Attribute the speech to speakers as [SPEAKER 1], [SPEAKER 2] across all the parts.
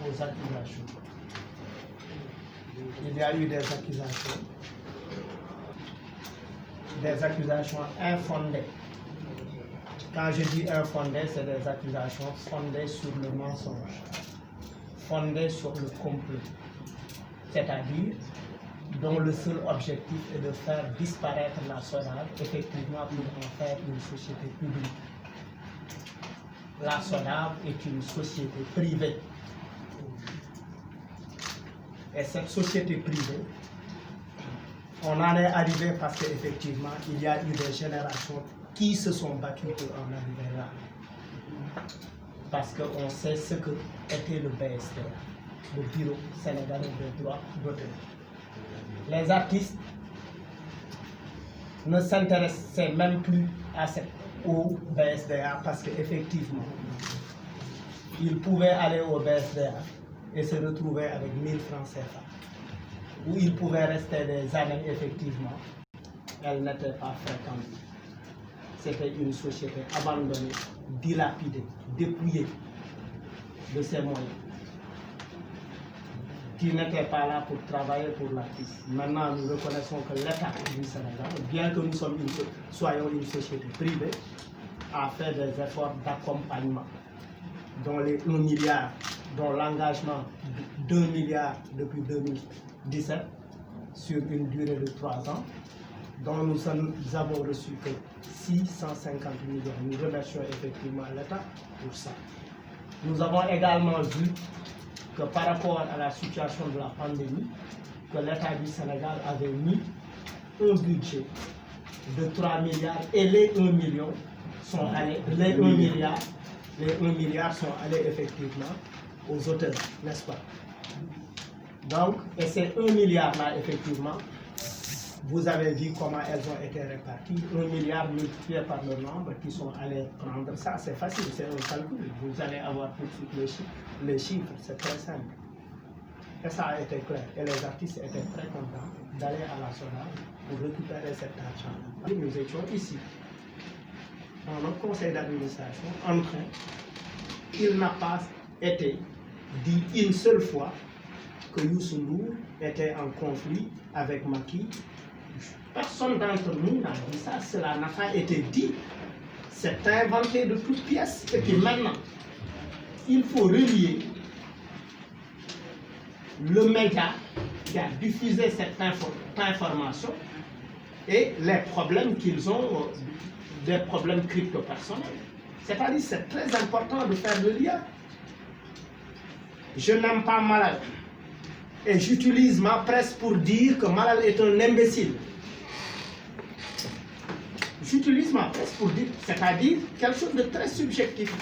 [SPEAKER 1] aux accusations. Il y a eu des accusations infondées. Quand je dis infondées, c'est des accusations fondées sur le mensonge, fondées sur le complot, c'est-à-dire dont le seul objectif est de faire disparaître la SODAV, effectivement pour en faire une société publique. La SODAV est une société privée. Et cette société privée, on en est arrivé parce qu'effectivement, il y a eu des générations qui se sont battues pour en arriver là. Parce qu'on sait ce que était le BSDA, le Bureau sénégalais des droits d'auteur. Les artistes ne s'intéressaient même plus au BSDA parce qu'effectivement, ils pouvaient aller au BSDA et se retrouver avec 1000 francs CFA. Où ils pouvaient rester des années, effectivement, elles n'étaient pas fréquentées. C'était une société abandonnée, dilapidée, dépouillée de ses moyens, qui n'était pas là pour travailler pour l'artiste. Maintenant, nous reconnaissons que l'État du Sénégal, bien que nous soyons une société privée, a fait des efforts d'accompagnement, dont les 1 milliard, dont l'engagement de 2 milliards depuis 2017, sur une durée de 3 ans, dont nous avons reçu que 650 millions. Nous remercions effectivement l'État pour ça. Nous avons également vu que par rapport à la situation de la pandémie, que l'État du Sénégal avait mis un budget de 3 milliards et les 1 million sont allés, les 1 milliard sont allés effectivement aux auteurs, n'est-ce pas? Donc, et ces 1 milliard-là, effectivement, vous avez vu comment elles ont été réparties. 1 milliard multiplié par le nombre qui sont allés prendre ça, c'est facile, c'est un calcul. Vous allez avoir tout de suite les chiffres, c'est très simple. Et ça a été clair. Et les artistes étaient très contents d'aller à la SODAV pour récupérer cet argent. Nous étions ici, dans notre conseil d'administration, en train, il n'a pas été dit une seule fois que Youssou Ndour était en conflit avec Macky. Personne d'entre nous n'a dit ça, cela n'a pas été dit. C'est inventé de toutes pièces. Et puis maintenant, il faut relier le média qui a diffusé cette information et les problèmes qu'ils ont, des problèmes crypto-personnels. C'est-à-dire c'est très important de faire le lien. Je n'aime pas Malal. Et j'utilise ma presse pour dire que Malal est un imbécile. J'utilise ma presse pour dire, c'est-à-dire quelque chose de très subjectif,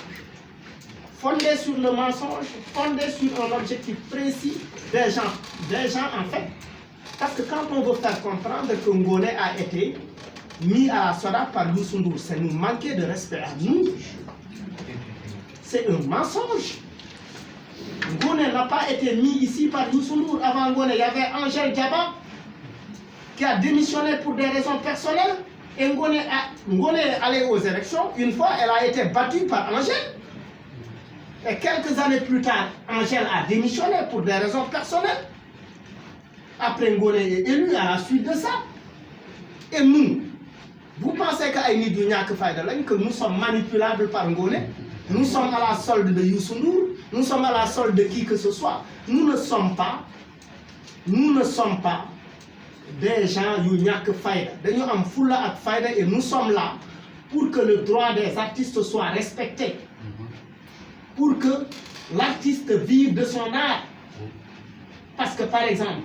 [SPEAKER 1] fondé sur le mensonge, fondé sur un objectif précis des gens en fait. Parce que quand on veut faire comprendre que Ngoné a été mis à la SODAV par Youssou Ndour, c'est nous manquer de respect à nous. C'est un mensonge. Ngoné n'a pas été mis ici par Youssou Ndour. Avant Ngoné, il y avait Angèle Diaba qui a démissionné pour des raisons personnelles. Et Ngoné est allé aux élections. Une fois, elle a été battue par Angèle. Et quelques années plus tard, Angèle a démissionné pour des raisons personnelles. Après, Ngoné est élu à la suite de ça. Et nous, vous pensez que nous sommes manipulables par Ngoné? Nous sommes à la solde de Youssou Ndour, nous sommes à la solde de qui que ce soit. Nous ne sommes pas des gens qui ont faïda. Nous sommes fulla ak faïda et nous sommes là pour que le droit des artistes soit respecté. Pour que l'artiste vive de son art. Parce que par exemple,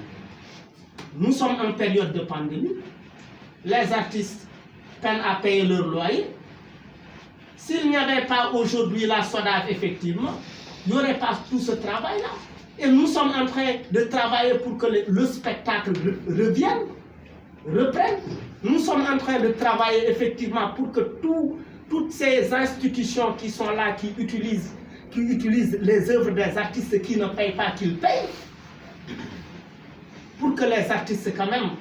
[SPEAKER 1] nous sommes en période de pandémie, les artistes peinent à payer leur loyer. S'il n'y avait pas aujourd'hui la SODAV, effectivement, il n'y aurait pas tout ce travail-là. Et nous sommes en train de travailler pour que le spectacle reprenne. Nous sommes en train de travailler effectivement pour que toutes ces institutions qui sont là, qui utilisent les œuvres des artistes qui ne payent pas, qu'ils payent. Pour que les artistes quand même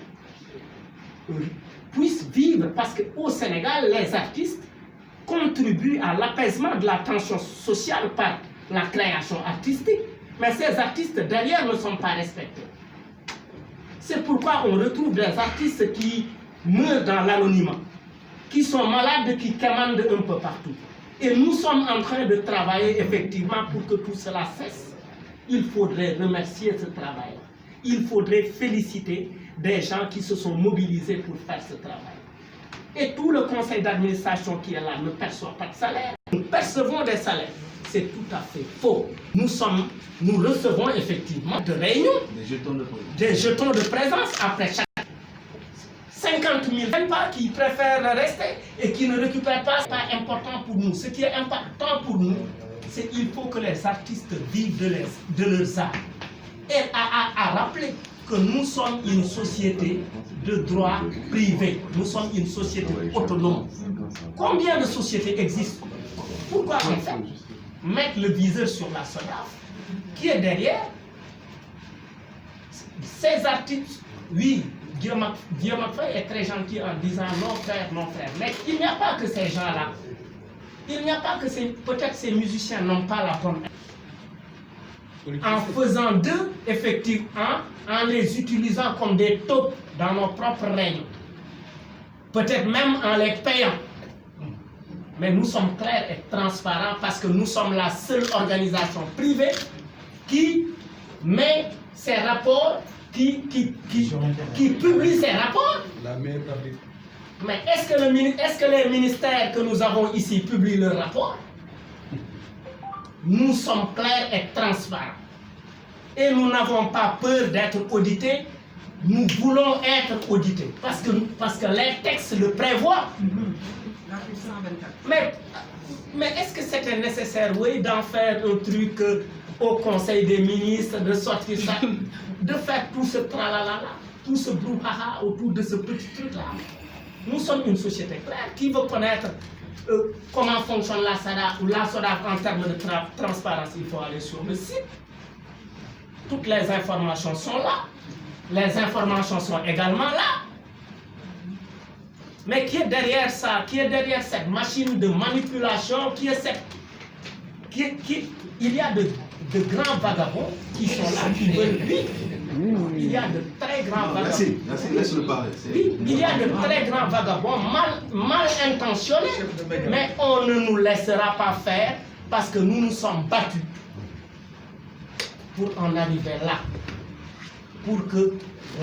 [SPEAKER 1] puissent vivre. Parce qu'au Sénégal, les artistes contribuent à l'apaisement de la tension sociale par la création artistique. Mais ces artistes derrière ne sont pas respectés. C'est pourquoi on retrouve des artistes qui meurent dans l'anonymat, qui sont malades, qui commandent un peu partout. Et nous sommes en train de travailler effectivement pour que tout cela cesse. Il faudrait remercier ce travail. Il faudrait féliciter des gens qui se sont mobilisés pour faire ce travail. Et tout le conseil d'administration qui est là ne perçoit pas de salaire. Nous percevons des salaires. C'est tout à fait faux. Nous recevons effectivement de réunions, des jetons de présence après chaque 50 000 pas qui préfèrent rester et qui ne récupèrent pas. Ce n'est pas important pour nous. Ce qui est important pour nous, c'est qu'il faut que les artistes vivent de leurs arts. Et à rappeler que nous sommes une société de droit privé. Nous sommes une société autonome. Combien de sociétés existent? Pourquoi on fait mettre le viseur sur la SODAV qui est derrière ces artistes? Oui, Guillaume Faye est très gentil en disant non frère, non frère. Mais il n'y a pas que ces gens-là. Il n'y a pas que peut-être ces musiciens n'ont pas la bonne. En faisant d'eux, effectivement, en les utilisant comme des taupes dans nos propres règnes. Peut-être même en les payant. Mais nous sommes clairs et transparents parce que nous sommes la seule organisation privée qui met ses rapports, qui publie ses rapports. Mais est-ce que les ministères que nous avons ici publient leurs rapports? Nous sommes clairs et transparents. Et nous n'avons pas peur d'être audités. Nous voulons être audités. Parce que les textes le prévoient. Mais est-ce que c'était nécessaire, oui, d'en faire un truc au Conseil des ministres, de sortir ça, de faire tout ce tralala, tout ce brouhaha autour de ce petit truc-là? Nous sommes une société claire qui veut connaître comment fonctionne la SODAV en termes de transparence. Il faut aller sur le site. Toutes les informations sont là. Les informations sont également là. Mais qui est derrière ça? Qui est derrière cette machine de manipulation? Il y a de grands vagabonds qui sont là, qui veulent vivre. Il y a de très grands vagabonds.
[SPEAKER 2] Laisse-le parler.
[SPEAKER 1] Il y a de très grands vagabonds mal intentionnés, mais on ne nous laissera pas faire parce que nous nous sommes battus pour en arriver là, pour que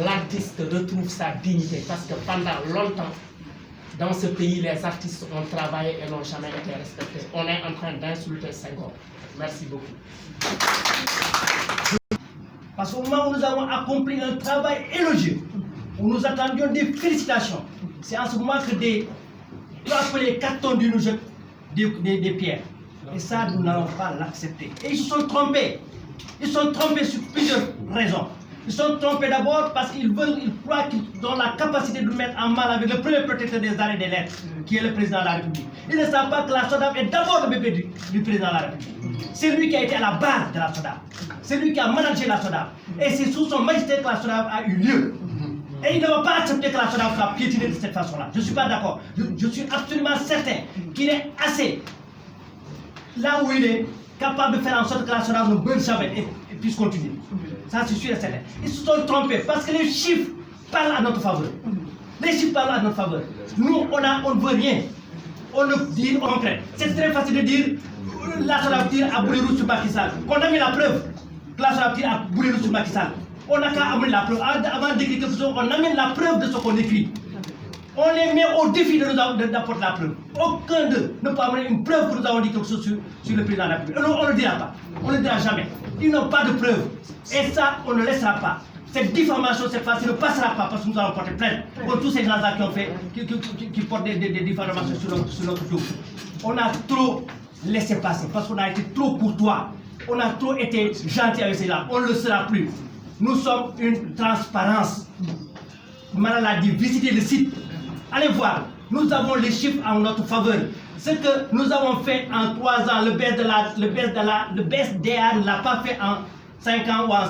[SPEAKER 1] l'artiste retrouve sa dignité. Parce que pendant longtemps, dans ce pays, les artistes ont travaillé et n'ont jamais été respectés. On est en train d'insulter Senghor. Merci beaucoup.
[SPEAKER 3] Parce qu'au moment où nous avons accompli un travail élogieux, où nous attendions des félicitations, c'est en ce moment que des cartons nous jettent des pierres. Et ça, nous n'allons pas l'accepter. Et ils se sont trompés. Ils se sont trompés sur plusieurs raisons. Ils se sont trompés d'abord parce qu'ils croient qu'ils ont la capacité de nous mettre en mal avec le premier protecteur des arts et des lettres, qui est le président de la République. Ils ne savent pas que la SODAV est d'abord le bébé du président de la République. C'est lui qui a été à la base de la SODAV. C'est lui qui a managé la SODAV. Et c'est sous son magistère que la SODAV a eu lieu. Et il ne va pas accepter que la SODAV soit piétinée de cette façon-là. Je ne suis pas d'accord. Je suis absolument certain qu'il est assez, là où il est, capable de faire en sorte que la SODAV ne brûle jamais et puisse continuer. Ça, c'est sûr et certain. Ils se sont trompés parce que les chiffres parlent à notre faveur. Les chiffres parlent à notre faveur. Nous, on ne veut rien. On le dit au concret. C'est très facile de dire la SODAV tire à boulet rouge sur Macky Sall. Qu'on a mis la preuve que la SODAV tire à boulet rouge sur Macky Sall. On n'a qu'à amener la preuve. Avant d'écrire quelque chose, on amène la preuve de ce qu'on écrit. On les met au défi d'apporter la preuve. Aucun d'eux ne peut amener une preuve que nous avons dit quelque chose sur le président de la République. On ne le dira pas. On ne le dira jamais. Ils n'ont pas de preuve. Et ça, on ne laissera pas. Cette diffamation, cette fois-ci, ne passera pas parce que nous allons porter plainte contre tous ces gens-là qui ont fait, qui portent des diffamations sur notre dos. On a trop laissé passer parce qu'on a été trop courtois. On a trop été gentil avec ces gens. On ne le sera plus. Nous sommes une transparence. Madame l'a dit, visitez le site. Allez voir. Nous avons les chiffres en notre faveur. Ce que nous avons fait en 3 ans, le BSDA ne l'a pas fait en 5 ans ou en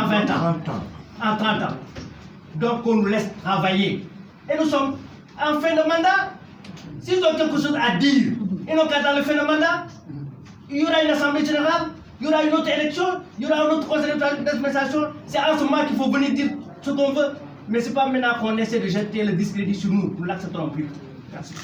[SPEAKER 3] 20 ans. En 30 ans. Donc on nous laisse travailler. Et nous sommes en fin de mandat. S'ils ont quelque chose à dire, ils n'ont qu'à dans le fin de mandat. Il y aura une assemblée générale. il y aura une autre élection, il y aura un autre conseil d'administration. C'est en ce moment qu'il faut venir dire ce qu'on veut. Mais ce n'est pas maintenant qu'on essaie de jeter le discrédit sur nous. Nous ne l'accepterons plus. Merci.